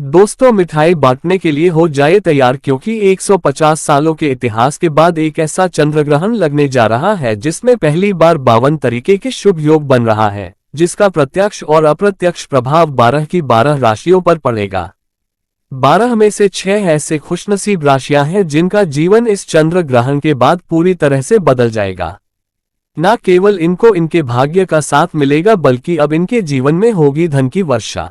दोस्तों, मिठाई बांटने के लिए हो जाए तैयार, क्योंकि 150 सालों के इतिहास के बाद एक ऐसा चंद्रग्रहण लगने जा रहा है जिसमें पहली बार 52 तरीके के शुभ योग बन रहा है, जिसका प्रत्यक्ष और अप्रत्यक्ष प्रभाव 12 की 12 राशियों पर पड़ेगा। 12 में से 6 ऐसे खुशनसीब राशियां हैं जिनका जीवन इस चंद्र ग्रहण के बाद पूरी तरह से बदल जाएगा। न केवल इनको इनके भाग्य का साथ मिलेगा, बल्कि अब इनके जीवन में होगी धन की वर्षा।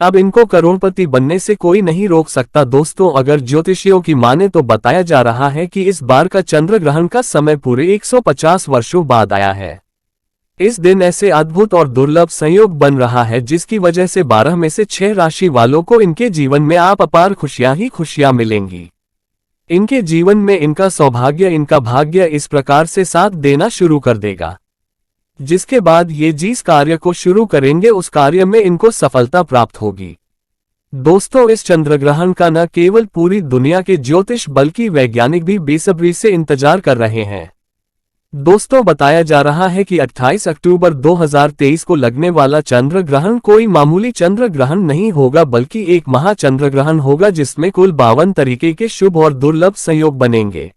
अब इनको करोड़पति बनने से कोई नहीं रोक सकता। दोस्तों, अगर ज्योतिषियों की माने तो बताया जा रहा है कि इस बार का चंद्र ग्रहण का समय पूरे 150 वर्षों बाद आया है। इस दिन ऐसे अद्भुत और दुर्लभ संयोग बन रहा है जिसकी वजह से 12 में से 6 राशि वालों को इनके जीवन में आप अपार खुशियां ही खुशियां मिलेंगी। इनके जीवन में इनका सौभाग्य, इनका भाग्य इस प्रकार से साथ देना शुरू कर देगा, जिसके बाद ये जिस कार्य को शुरू करेंगे उस कार्य में इनको सफलता प्राप्त होगी। दोस्तों, इस चंद्रग्रहण का न केवल पूरी दुनिया के ज्योतिष बल्कि वैज्ञानिक भी बेसब्री से इंतजार कर रहे हैं। दोस्तों, बताया जा रहा है कि 28 अक्टूबर 2023 को लगने वाला चंद्र ग्रहण कोई मामूली चंद्र ग्रहण नहीं होगा, बल्कि एक महाचंद्र ग्रहण होगा जिसमें कुल 52 तरीके के शुभ और दुर्लभ संयोग बनेंगे।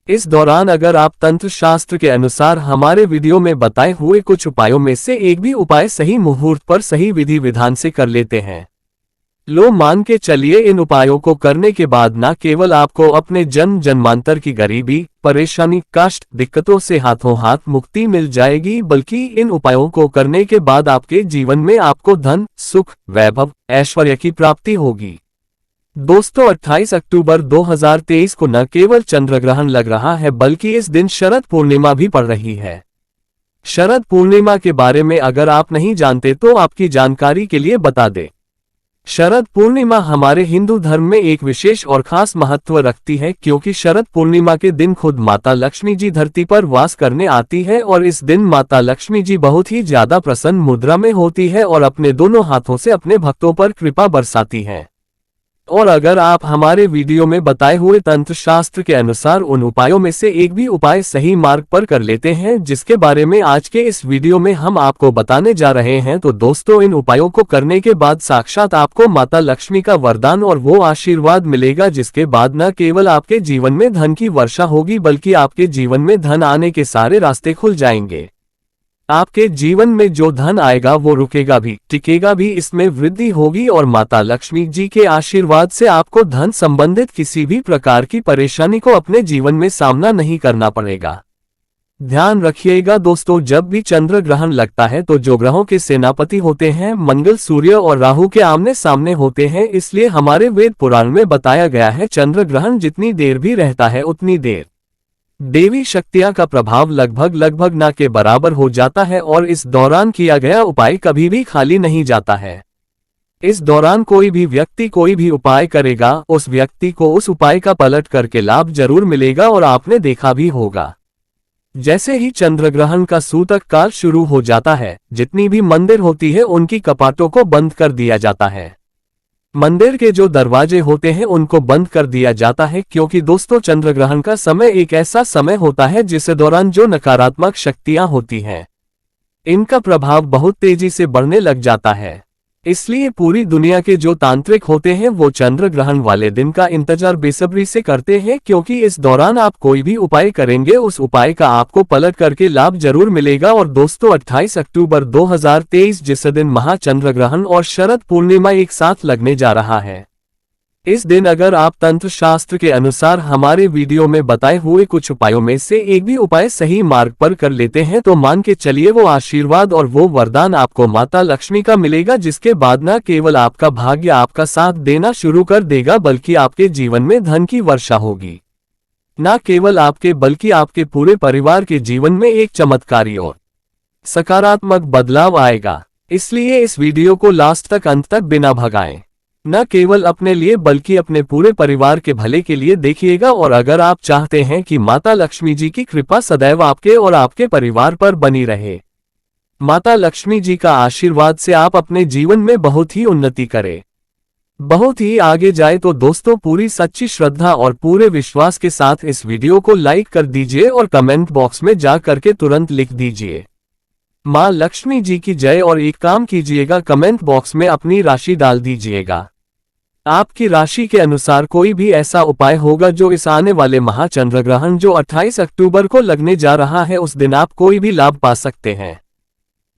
इस दौरान अगर आप तंत्र शास्त्र के अनुसार हमारे वीडियो में बताए हुए कुछ उपायों में से एक भी उपाय सही मुहूर्त पर सही विधि विधान से कर लेते हैं, लो मान के चलिए इन उपायों को करने के बाद न केवल आपको अपने जन्म जन्मांतर की गरीबी, परेशानी, कष्ट, दिक्कतों से हाथों हाथ मुक्ति मिल जाएगी, बल्कि इन उपायों को करने के बाद आपके जीवन में आपको धन, सुख, वैभव, ऐश्वर्य की प्राप्ति होगी। दोस्तों, 28 अक्टूबर 2023 को न केवल चंद्रग्रहण लग रहा है बल्कि इस दिन शरद पूर्णिमा भी पड़ रही है। शरद पूर्णिमा के बारे में अगर आप नहीं जानते तो आपकी जानकारी के लिए बता दें। शरद पूर्णिमा हमारे हिंदू धर्म में एक विशेष और खास महत्व रखती है, क्योंकि शरद पूर्णिमा के दिन खुद माता लक्ष्मी जी धरती पर वास करने आती है और इस दिन माता लक्ष्मी जी बहुत ही ज्यादा प्रसन्न मुद्रा में होती है और अपने दोनों हाथों से अपने भक्तों पर कृपा बरसाती है। और अगर आप हमारे वीडियो में बताए हुए तंत्र शास्त्र के अनुसार उन उपायों में से एक भी उपाय सही मार्ग पर कर लेते हैं, जिसके बारे में आज के इस वीडियो में हम आपको बताने जा रहे हैं, तो दोस्तों इन उपायों को करने के बाद साक्षात आपको माता लक्ष्मी का वरदान और वो आशीर्वाद मिलेगा, जिसके बाद न केवल आपके जीवन में धन की वर्षा होगी बल्कि आपके जीवन में धन आने के सारे रास्ते खुल जाएंगे। आपके जीवन में जो धन आएगा वो रुकेगा भी, टिकेगा भी, इसमें वृद्धि होगी और माता लक्ष्मी जी के आशीर्वाद से आपको धन संबंधित किसी भी प्रकार की परेशानी को अपने जीवन में सामना नहीं करना पड़ेगा। ध्यान रखिएगा दोस्तों, जब भी चंद्र ग्रहण लगता है तो जो ग्रहों के सेनापति होते हैं मंगल, सूर्य और राहु के आमने सामने होते हैं, इसलिए हमारे वेद पुराण में बताया गया है चंद्र ग्रहण जितनी देर भी रहता है उतनी देर देवी शक्तियां का प्रभाव लगभग ना के बराबर हो जाता है और इस दौरान किया गया उपाय कभी भी खाली नहीं जाता है। इस दौरान कोई भी व्यक्ति कोई भी उपाय करेगा, उस व्यक्ति को उस उपाय का पलट करके लाभ जरूर मिलेगा और आपने देखा भी होगा, जैसे ही चंद्रग्रहण का सूतक काल शुरू हो जाता है, जितनी भी मंदिर होती है उनकी कपाटों को बंद कर दिया जाता है। मंदिर के जो दरवाजे होते हैं उनको बंद कर दिया जाता है, क्योंकि दोस्तों चंद्रग्रहण का समय एक ऐसा समय होता है जिस दौरान जो नकारात्मक शक्तियां होती हैं इनका प्रभाव बहुत तेजी से बढ़ने लग जाता है। इसलिए पूरी दुनिया के जो तांत्रिक होते हैं वो चंद्र ग्रहण वाले दिन का इंतजार बेसब्री से करते हैं, क्योंकि इस दौरान आप कोई भी उपाय करेंगे उस उपाय का आपको पलट करके लाभ जरूर मिलेगा। और दोस्तों 28 अक्टूबर 2023 जिस दिन महाचंद्र ग्रहण और शरद पूर्णिमा एक साथ लगने जा रहा है, इस दिन अगर आप तंत्र शास्त्र के अनुसार हमारे वीडियो में बताए हुए कुछ उपायों में से एक भी उपाय सही मार्ग पर कर लेते हैं तो मान के चलिए वो आशीर्वाद और वो वरदान आपको माता लक्ष्मी का मिलेगा, जिसके बाद न केवल आपका भाग्य आपका साथ देना शुरू कर देगा बल्कि आपके जीवन में धन की वर्षा होगी। न केवल आपके बल्कि आपके पूरे परिवार के जीवन में एक चमत्कारी और सकारात्मक बदलाव आएगा। इसलिए इस वीडियो को लास्ट तक अंत तक बिना भगाएं, न केवल अपने लिए बल्कि अपने पूरे परिवार के भले के लिए देखिएगा। और अगर आप चाहते हैं कि माता लक्ष्मी जी की कृपा सदैव आपके और आपके परिवार पर बनी रहे, माता लक्ष्मी जी का आशीर्वाद से आप अपने जीवन में बहुत ही उन्नति करें, बहुत ही आगे जाए, तो दोस्तों पूरी सच्ची श्रद्धा और पूरे विश्वास के साथ इस वीडियो को लाइक कर दीजिए और कमेंट बॉक्स में जा करके तुरंत लिख दीजिए मां लक्ष्मी जी की जय। और एक काम कीजिएगा, कमेंट बॉक्स में अपनी राशि डाल दीजिएगा। आपकी राशि के अनुसार कोई भी ऐसा उपाय होगा जो इस आने वाले महाचंद्रग्रहण जो 28 अक्टूबर को लगने जा रहा है उस दिन आप कोई भी लाभ पा सकते हैं।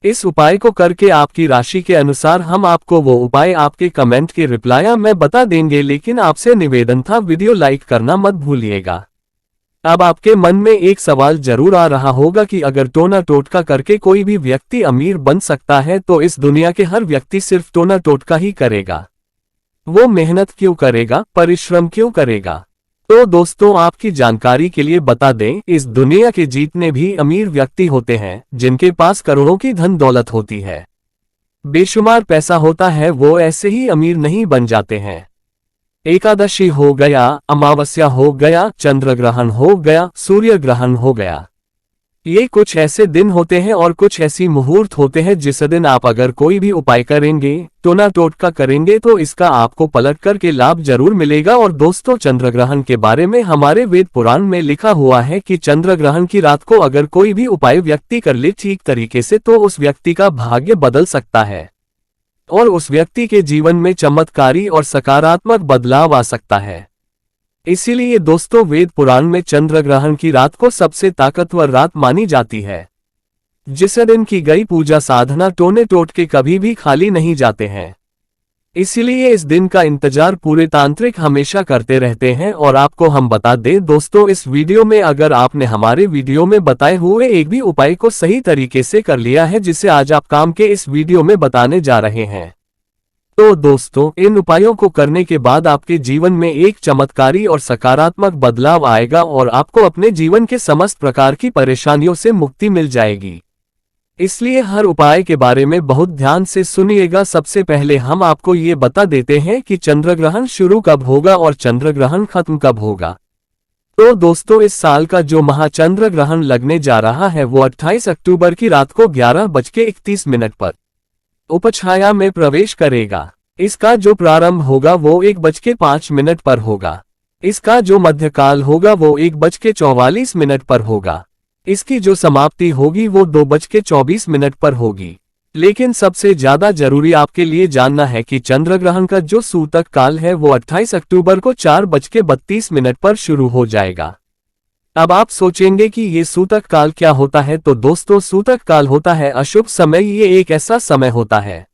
इस उपाय को करके आपकी राशि के अनुसार हम आपको वो उपाय आपके कमेंट के रिप्लाई में बता देंगे, लेकिन आपसे निवेदन था वीडियो लाइक करना मत भूलिएगा। अब आपके मन में एक सवाल जरूर आ रहा होगा कि अगर टोना टोटका करके कोई भी व्यक्ति अमीर बन सकता है तो इस दुनिया के हर व्यक्ति सिर्फ टोना टोटका ही करेगा, वो मेहनत क्यों करेगा, परिश्रम क्यों करेगा? तो दोस्तों आपकी जानकारी के लिए बता दें, इस दुनिया के जितने भी अमीर व्यक्ति होते हैं जिनके पास करोड़ों की धन दौलत होती है, बेशुमार पैसा होता है, वो ऐसे ही अमीर नहीं बन जाते हैं। एकादशी हो गया, अमावस्या हो गया, चंद्र ग्रहण हो गया, सूर्य ग्रहण हो गया, ये कुछ ऐसे दिन होते हैं और कुछ ऐसी मुहूर्त होते हैं जिस दिन आप अगर कोई भी उपाय करेंगे, टोना टोटका करेंगे तो इसका आपको पलट करके लाभ जरूर मिलेगा। और दोस्तों चंद्र ग्रहण के बारे में हमारे वेद पुराण में लिखा हुआ है कि चंद्र ग्रहण की रात को अगर कोई भी उपाय व्यक्ति कर ले ठीक तरीके से तो उस व्यक्ति का भाग्य बदल सकता है और उस व्यक्ति के जीवन में चमत्कारी और सकारात्मक बदलाव आ सकता है। इसीलिए दोस्तों वेद पुराण में चंद्र ग्रहण की रात को सबसे ताकतवर रात मानी जाती है। जिस दिन की गई पूजा साधना टोने टोटके कभी भी खाली नहीं जाते हैं। इसीलिए इस दिन का इंतजार पूरे तांत्रिक हमेशा करते रहते हैं। और आपको हम बता दें दोस्तों, इस वीडियो में अगर आपने हमारे वीडियो में बताए हुए एक भी उपाय को सही तरीके से कर लिया है जिसे आज आप काम के इस वीडियो में बताने जा रहे हैं, तो दोस्तों इन उपायों को करने के बाद आपके जीवन में एक चमत्कारी और सकारात्मक बदलाव आएगा और आपको अपने जीवन के समस्त प्रकार की परेशानियों से मुक्ति मिल जाएगी। इसलिए हर उपाय के बारे में बहुत ध्यान से सुनिएगा। सबसे पहले हम आपको ये बता देते हैं कि चंद्र ग्रहण शुरू कब होगा और चंद्र ग्रहण खत्म कब होगा। तो दोस्तों इस साल का जो महाचंद्र ग्रहण लगने जा रहा है वो 28 अक्टूबर की रात को 11:31 पर उपछाया में प्रवेश करेगा। इसका जो प्रारंभ होगा वो 1:05 पर होगा। इसका जो मध्यकाल होगा वो 1:44 पर होगा। इसकी जो समाप्ति होगी वो 2:24 पर होगी। लेकिन सबसे ज्यादा जरूरी आपके लिए जानना है कि चंद्र ग्रहण का जो सूतक काल है वो 28 अक्टूबर को 4:32 पर शुरू हो जाएगा। अब आप सोचेंगे कि ये सूतक काल क्या होता है, तो दोस्तों सूतक काल होता है अशुभ समय। ये एक ऐसा समय होता है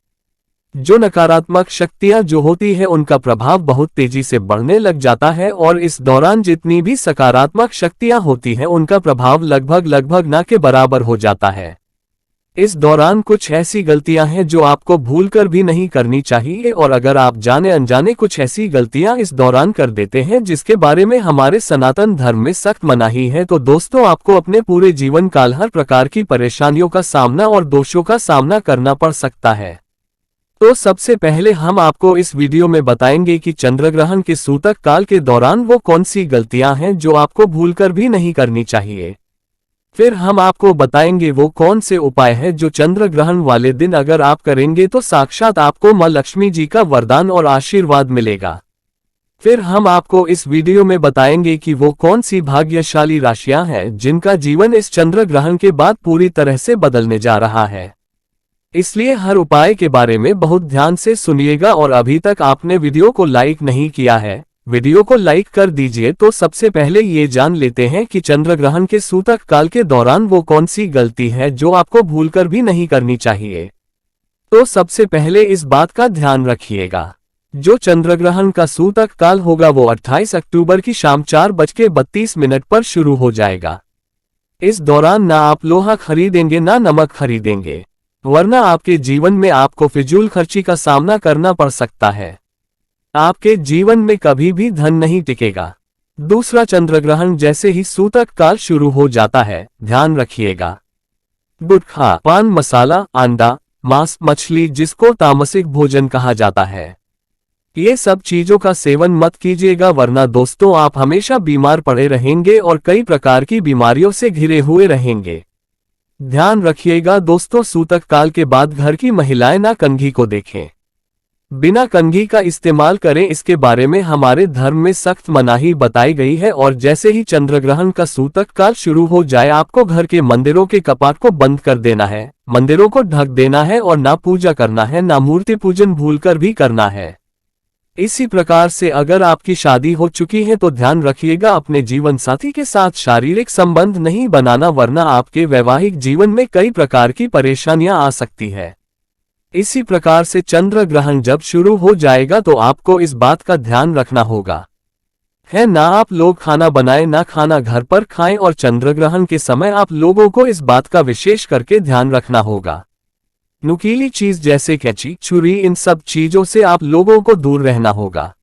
जो नकारात्मक शक्तियां जो होती है उनका प्रभाव बहुत तेजी से बढ़ने लग जाता है और इस दौरान जितनी भी सकारात्मक शक्तियां होती हैं उनका प्रभाव लगभग ना के बराबर हो जाता है। इस दौरान कुछ ऐसी गलतियां हैं जो आपको भूलकर भी नहीं करनी चाहिए और अगर आप जाने अनजाने कुछ ऐसी गलतियां इस दौरान कर देते हैं जिसके बारे में हमारे सनातन धर्म में सख्त मनाही है, तो दोस्तों आपको अपने पूरे जीवन काल हर प्रकार की परेशानियों का सामना और दोषों का सामना करना पड़ सकता है। तो सबसे पहले हम आपको इस वीडियो में बताएंगे कि चंद्र ग्रहण के सूतक काल के दौरान वो कौन सी गलतियां हैं जो आपको भूलकर भी नहीं करनी चाहिए। फिर हम आपको बताएंगे वो कौन से उपाय हैं जो चंद्र ग्रहण वाले दिन अगर आप करेंगे तो साक्षात आपको मां लक्ष्मी जी का वरदान और आशीर्वाद मिलेगा। फिर हम आपको इस वीडियो में बताएंगे कि वो कौन सी भाग्यशाली राशियां हैं जिनका जीवन इस चंद्र ग्रहण के बाद पूरी तरह से बदलने जा रहा है। इसलिए हर उपाय के बारे में बहुत ध्यान से सुनिएगा और अभी तक आपने वीडियो को लाइक नहीं किया है, वीडियो को लाइक कर दीजिए। तो सबसे पहले ये जान लेते हैं कि चंद्र ग्रहण के सूतक काल के दौरान वो कौन सी गलती है जो आपको भूलकर भी नहीं करनी चाहिए। तो सबसे पहले इस बात का ध्यान रखिएगा, जो चंद्र ग्रहण का सूतक काल होगा वो 28 अक्टूबर की शाम 4:32 पर शुरू हो जाएगा। इस दौरान ना आप लोहा खरीदेंगे ना नमक खरीदेंगे, वरना आपके जीवन में आपको फिजूल खर्ची का सामना करना पड़ सकता है। आपके जीवन में कभी भी धन नहीं टिकेगा। दूसरा, चंद्र ग्रहण जैसे ही सूतक काल शुरू हो जाता है, ध्यान रखिएगा, गुटखा, पान मसाला, अंडा, मांस, मछली जिसको तामसिक भोजन कहा जाता है, ये सब चीजों का सेवन मत कीजिएगा, वरना दोस्तों आप हमेशा बीमार पड़े रहेंगे और कई प्रकार की बीमारियों से घिरे हुए रहेंगे। ध्यान रखिएगा दोस्तों, सूतक काल के बाद घर की महिलाएं ना कंघी को देखें, बिना कंघी का इस्तेमाल करें। इसके बारे में हमारे धर्म में सख्त मनाही बताई गई है। और जैसे ही चंद्र ग्रहण का सूतक काल शुरू हो जाए आपको घर के मंदिरों के कपाट को बंद कर देना है, मंदिरों को ढक देना है और ना पूजा करना है, ना मूर्ति पूजन भूलकर भी करना है। इसी प्रकार से अगर आपकी शादी हो चुकी है तो ध्यान रखिएगा अपने जीवन साथी के साथ शारीरिक संबंध नहीं बनाना, वरना आपके वैवाहिक जीवन में कई प्रकार की परेशानियां आ सकती है। इसी प्रकार से चंद्र ग्रहण जब शुरू हो जाएगा तो आपको इस बात का ध्यान रखना होगा है ना आप लोग खाना बनाएं ना खाना घर पर खाएं, और चंद्र ग्रहण के समय आप लोगों को इस बात का विशेष करके ध्यान रखना होगा। नुकीली चीज जैसे कैंची, छुरी, इन सब चीजों से आप लोगों को दूर रहना होगा।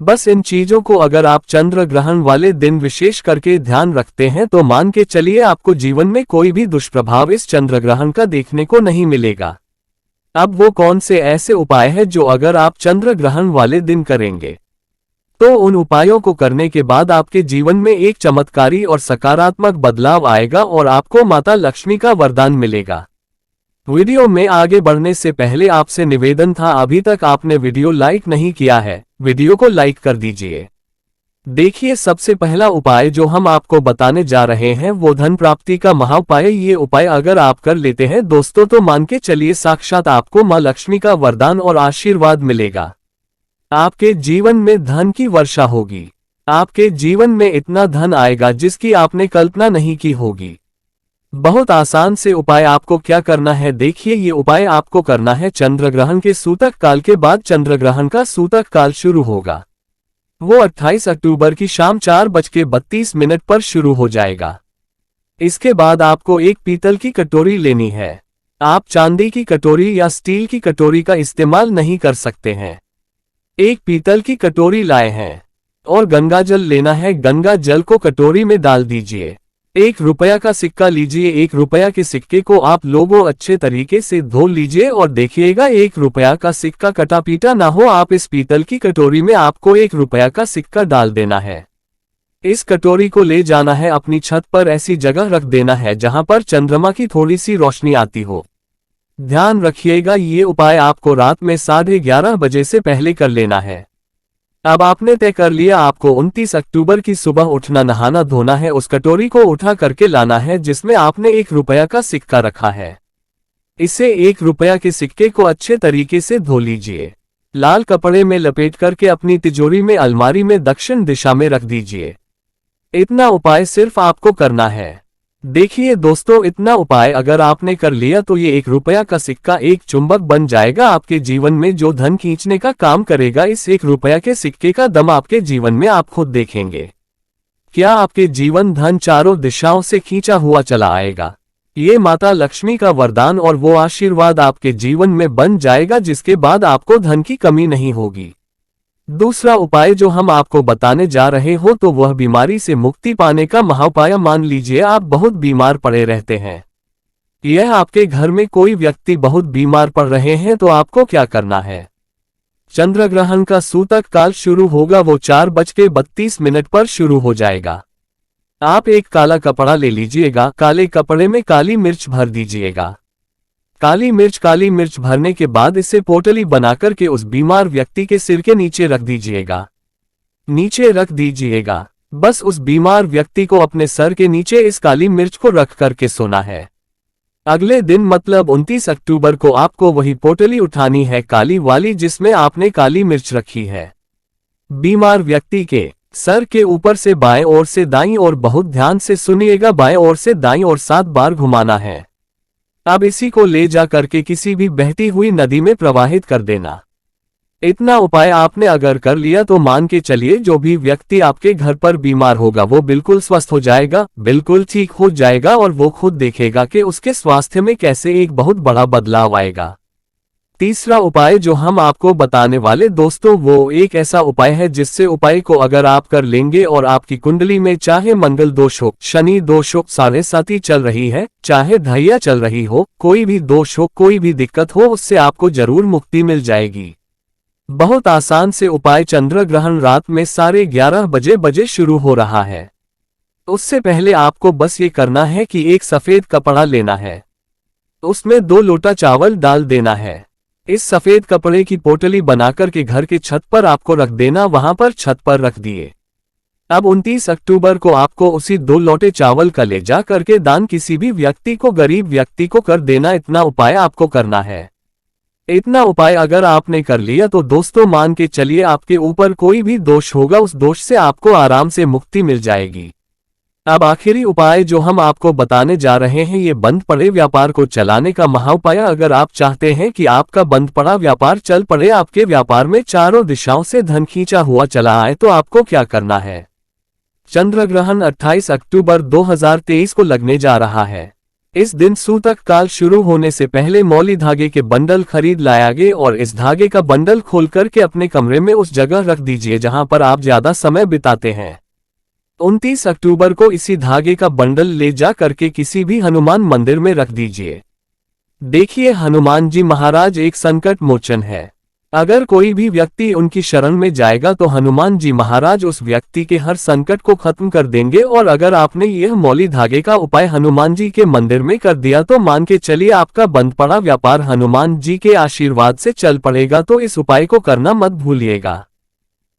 बस इन चीजों को अगर आप चंद्र ग्रहण वाले दिन विशेष करके ध्यान रखते हैं तो मान के चलिए आपको जीवन में कोई भी दुष्प्रभाव इस चंद्र ग्रहण का देखने को नहीं मिलेगा। अब वो कौन से ऐसे उपाय हैं जो अगर आप चंद्र ग्रहण वाले दिन करेंगे तो उन उपायों को करने के बाद आपके जीवन में एक चमत्कारी और सकारात्मक बदलाव आएगा और आपको माता लक्ष्मी का वरदान मिलेगा। वीडियो में आगे बढ़ने से पहले आपसे निवेदन था, अभी तक आपने वीडियो लाइक नहीं किया है, वीडियो को लाइक कर दीजिए। देखिए सबसे पहला उपाय जो हम आपको बताने जा रहे हैं वो धन प्राप्ति का महाउपाय। ये उपाय अगर आप कर लेते हैं दोस्तों तो मान के चलिए साक्षात आपको मां लक्ष्मी का वरदान और आशीर्वाद मिलेगा। आपके जीवन में धन की वर्षा होगी। आपके जीवन में इतना धन आएगा जिसकी आपने कल्पना नहीं की होगी। बहुत आसान से उपाय आपको क्या करना है, देखिए ये उपाय आपको करना है चंद्र ग्रहण के सूतक काल के बाद। चंद्र ग्रहण का सूतक काल शुरू होगा, वो 28 अक्टूबर की शाम 4:32 पर शुरू हो जाएगा। इसके बाद आपको एक पीतल की कटोरी लेनी है। आप चांदी की कटोरी या स्टील की कटोरी का इस्तेमाल नहीं कर सकते हैं। एक पीतल की कटोरी लाए हैं और गंगा जल लेना है। गंगा जल को कटोरी में डाल दीजिए। 1 रुपया का सिक्का लीजिए। 1 रुपया के सिक्के को आप लोगों अच्छे तरीके से धो लीजिए और देखिएगा 1 रुपया का सिक्का कटा पीटा ना हो। आप इस पीतल की कटोरी में आपको 1 रुपया का सिक्का डाल देना है। इस कटोरी को ले जाना है अपनी छत पर, ऐसी जगह रख देना है जहां पर चंद्रमा की थोड़ी सी रोशनी आती हो। ध्यान रखिएगा ये उपाय आपको रात में 11:30 बजे से पहले कर लेना है। अब आपने तय कर लिया आपको 29 अक्टूबर की सुबह उठना, नहाना धोना है। उस कटोरी को उठा करके लाना है जिसमें आपने 1 रुपया का सिक्का रखा है। इसे 1 रुपया के सिक्के को अच्छे तरीके से धो लीजिए। लाल कपड़े में लपेट करके अपनी तिजोरी में अलमारी में दक्षिण दिशा में रख दीजिए। इतना उपाय सिर्फ आपको करना है। देखिए दोस्तों, इतना उपाय अगर आपने कर लिया तो ये 1 रुपया का सिक्का एक चुंबक बन जाएगा आपके जीवन में, जो धन खींचने का काम करेगा। इस 1 रुपया के सिक्के का दम आपके जीवन में आप खुद देखेंगे। क्या आपके जीवन धन चारों दिशाओं से खींचा हुआ चला आएगा। ये माता लक्ष्मी का वरदान और वो आशीर्वाद आपके जीवन में बन जाएगा, जिसके बाद आपको धन की कमी नहीं होगी। दूसरा उपाय जो हम आपको बताने जा रहे हो तो वह बीमारी से मुक्ति पाने का महाउपाय। मान लीजिए आप बहुत बीमार पड़े रहते हैं, यह आपके घर में कोई व्यक्ति बहुत बीमार पड़ रहे हैं तो आपको क्या करना है। चंद्र ग्रहण का सूतक काल शुरू होगा, वो 4:32 पर शुरू हो जाएगा। आप एक काला कपड़ा ले लीजिएगा। काले कपड़े में काली मिर्च भर दीजिएगा। काली मिर्च भरने के बाद इसे पोटली बनाकर के उस बीमार व्यक्ति के सिर के नीचे रख दीजिएगा। बस उस बीमार व्यक्ति को अपने सर के नीचे इस काली मिर्च को रख करके सोना है। अगले दिन मतलब 29 अक्टूबर को आपको वही पोटली उठानी है, काली वाली जिसमें आपने काली मिर्च रखी है। बीमार व्यक्ति के सर के ऊपर से बाएं ओर से दाईं ओर, बहुत ध्यान से सुनिएगा, बाएं ओर से दाईं ओर 7 बार घुमाना है। अब इसी को ले जा करके किसी भी बहती हुई नदी में प्रवाहित कर देना। इतना उपाय आपने अगर कर लिया तो मान के चलिए जो भी व्यक्ति आपके घर पर बीमार होगा वो बिल्कुल स्वस्थ हो जाएगा, बिल्कुल ठीक हो जाएगा और वो खुद देखेगा कि उसके स्वास्थ्य में कैसे एक बहुत बड़ा बदलाव आएगा। तीसरा उपाय जो हम आपको बताने वाले दोस्तों वो एक ऐसा उपाय है जिससे उपाय को अगर आप कर लेंगे और आपकी कुंडली में चाहे मंगल दोष हो, शनि दोष हो, 7.5 चल रही है, चाहे ढैया चल रही हो, कोई भी दोष हो, कोई भी दिक्कत हो, उससे आपको जरूर मुक्ति मिल जाएगी। बहुत आसान से उपाय। चंद्र ग्रहण रात में 11:30 बजे शुरू हो रहा है। उससे पहले आपको बस ये करना है कि एक सफेद कपड़ा लेना है, उसमें 2 लोटा चावल डाल देना है। इस सफेद कपड़े की पोटली बनाकर के घर की छत पर आपको रख देना, वहां पर छत पर रख दिए। अब 29 अक्टूबर को आपको उसी 2 लोटे चावल का ले जा करके दान किसी भी व्यक्ति को, गरीब व्यक्ति को कर देना। इतना उपाय आपको करना है। इतना उपाय अगर आपने कर लिया तो दोस्तों मान के चलिए आपके ऊपर कोई भी दोष होगा उस दोष से आपको आराम से मुक्ति मिल जाएगी। अब आखिरी उपाय जो हम आपको बताने जा रहे हैं ये बंद पड़े व्यापार को चलाने का महाउपाय। अगर आप चाहते हैं कि आपका बंद पड़ा व्यापार चल पड़े, आपके व्यापार में चारों दिशाओं से धन खींचा हुआ चला आए, तो आपको क्या करना है। चंद्र ग्रहण 28 अक्टूबर 2023 को लगने जा रहा है। इस दिन सूतक काल शुरू होने से पहले मौली धागे के बंडल खरीद लाएंगे और इस धागे का बंडल खोल करके अपने कमरे में उस जगह रख दीजिए जहां पर आप ज्यादा समय बिताते हैं। 29 अक्टूबर को इसी धागे का बंडल ले जा करके किसी भी हनुमान मंदिर में रख दीजिए। देखिए हनुमान जी महाराज एक संकट मोचन है। अगर कोई भी व्यक्ति उनकी शरण में जाएगा तो हनुमान जी महाराज उस व्यक्ति के हर संकट को खत्म कर देंगे। और अगर आपने यह मौली धागे का उपाय हनुमान जी के मंदिर में कर दिया तो मान के चलिए आपका बंद पड़ा व्यापार हनुमान जी के आशीर्वाद से चल पड़ेगा। तो इस उपाय को करना मत भूलिएगा।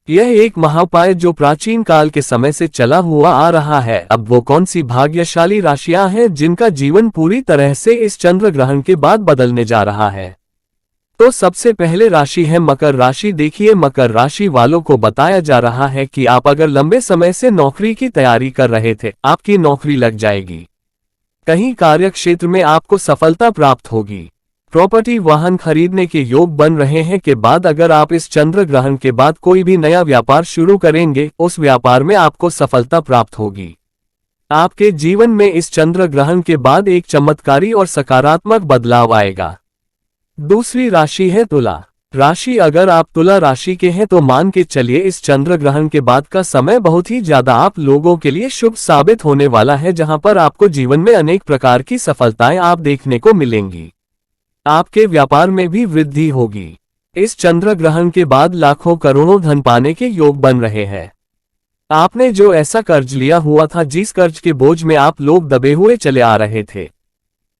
यह एक महाउपाय जो प्राचीन काल के समय से चला हुआ आ रहा है। अब वो कौन सी भाग्यशाली राशियां हैं जिनका जीवन पूरी तरह से इस चंद्र ग्रहण के बाद बदलने जा रहा है। तो सबसे पहले राशि है मकर राशि। देखिए मकर राशि वालों को बताया जा रहा है कि आप अगर लंबे समय से नौकरी की तैयारी कर रहे थे, आपकी नौकरी लग जाएगी। कहीं कार्य क्षेत्र में आपको सफलता प्राप्त होगी। प्रॉपर्टी वाहन खरीदने के योग बन रहे हैं। के बाद अगर आप इस चंद्र ग्रहण के बाद कोई भी नया व्यापार शुरू करेंगे, उस व्यापार में आपको सफलता प्राप्त होगी। आपके जीवन में इस चंद्र ग्रहण के बाद एक चमत्कारी और सकारात्मक बदलाव आएगा। दूसरी राशि है तुला राशि। अगर आप तुला राशि के हैं तो मान के चलिए इस चंद्र ग्रहण के बाद का समय बहुत ही ज्यादा आप लोगों के लिए शुभ साबित होने वाला है, जहां पर आपको जीवन में अनेक प्रकार की सफलताएं आप देखने को मिलेंगी। आपके व्यापार में भी वृद्धि होगी। इस चंद्र ग्रहण के बाद लाखों करोड़ों धन पाने के योग बन रहे हैं। आपने जो ऐसा कर्ज लिया हुआ था, जिस कर्ज के बोझ में आप लोग दबे हुए चले आ रहे थे,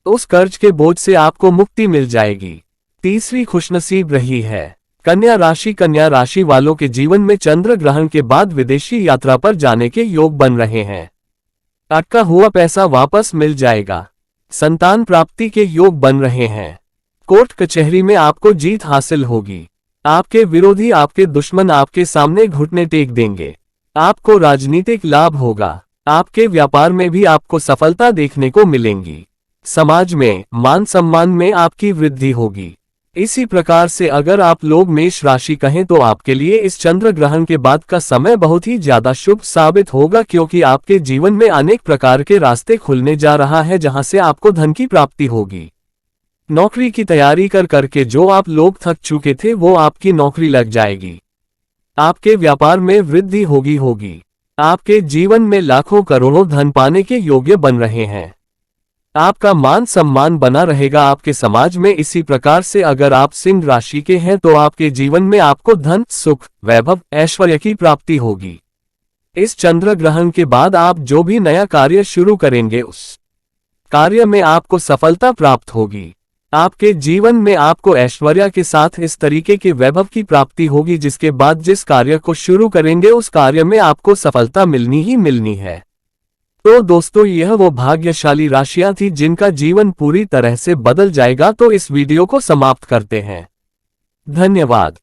उस कर्ज के बोझ से आपको मुक्ति मिल जाएगी। तीसरी खुशनसीब रही है कन्या राशि। कन्या राशि वालों के जीवन में चंद्र ग्रहण के बाद विदेशी यात्रा पर जाने के योग बन रहे हैं। अटका हुआ पैसा वापस मिल जाएगा। संतान प्राप्ति के योग बन रहे हैं। कोर्ट कचहरी में आपको जीत हासिल होगी। आपके विरोधी, आपके दुश्मन आपके सामने घुटने टेक देंगे। आपको राजनीतिक लाभ होगा। आपके व्यापार में भी आपको सफलता देखने को मिलेंगी। समाज में मान सम्मान में आपकी वृद्धि होगी। इसी प्रकार से अगर आप लोग मेष राशि कहें तो आपके लिए इस चंद्र ग्रहण के बाद का समय बहुत ही ज्यादा शुभ साबित होगा, क्योंकि आपके जीवन में अनेक प्रकार के रास्ते खुलने जा रहा है, जहां से आपको धन की प्राप्ति होगी। नौकरी की तैयारी कर करके जो आप लोग थक चुके थे, वो आपकी नौकरी लग जाएगी। आपके व्यापार में वृद्धि होगी। आपके जीवन में लाखों करोड़ों धन पाने के योग्य बन रहे हैं। आपका मान सम्मान बना रहेगा आपके समाज में। इसी प्रकार से अगर आप सिंह राशि के हैं तो आपके जीवन में आपको धन, सुख, वैभव, ऐश्वर्य की प्राप्ति होगी। इस चंद्र ग्रहण के बाद आप जो भी नया कार्य शुरू करेंगे, उस कार्य में आपको सफलता प्राप्त होगी। आपके जीवन में आपको ऐश्वर्य के साथ इस तरीके के वैभव की प्राप्ति होगी, जिसके बाद जिस कार्य को शुरू करेंगे उस कार्य में आपको सफलता मिलनी ही मिलनी है। तो दोस्तों यह वो भाग्यशाली राशियां थी जिनका जीवन पूरी तरह से बदल जाएगा। तो इस वीडियो को समाप्त करते हैं। धन्यवाद।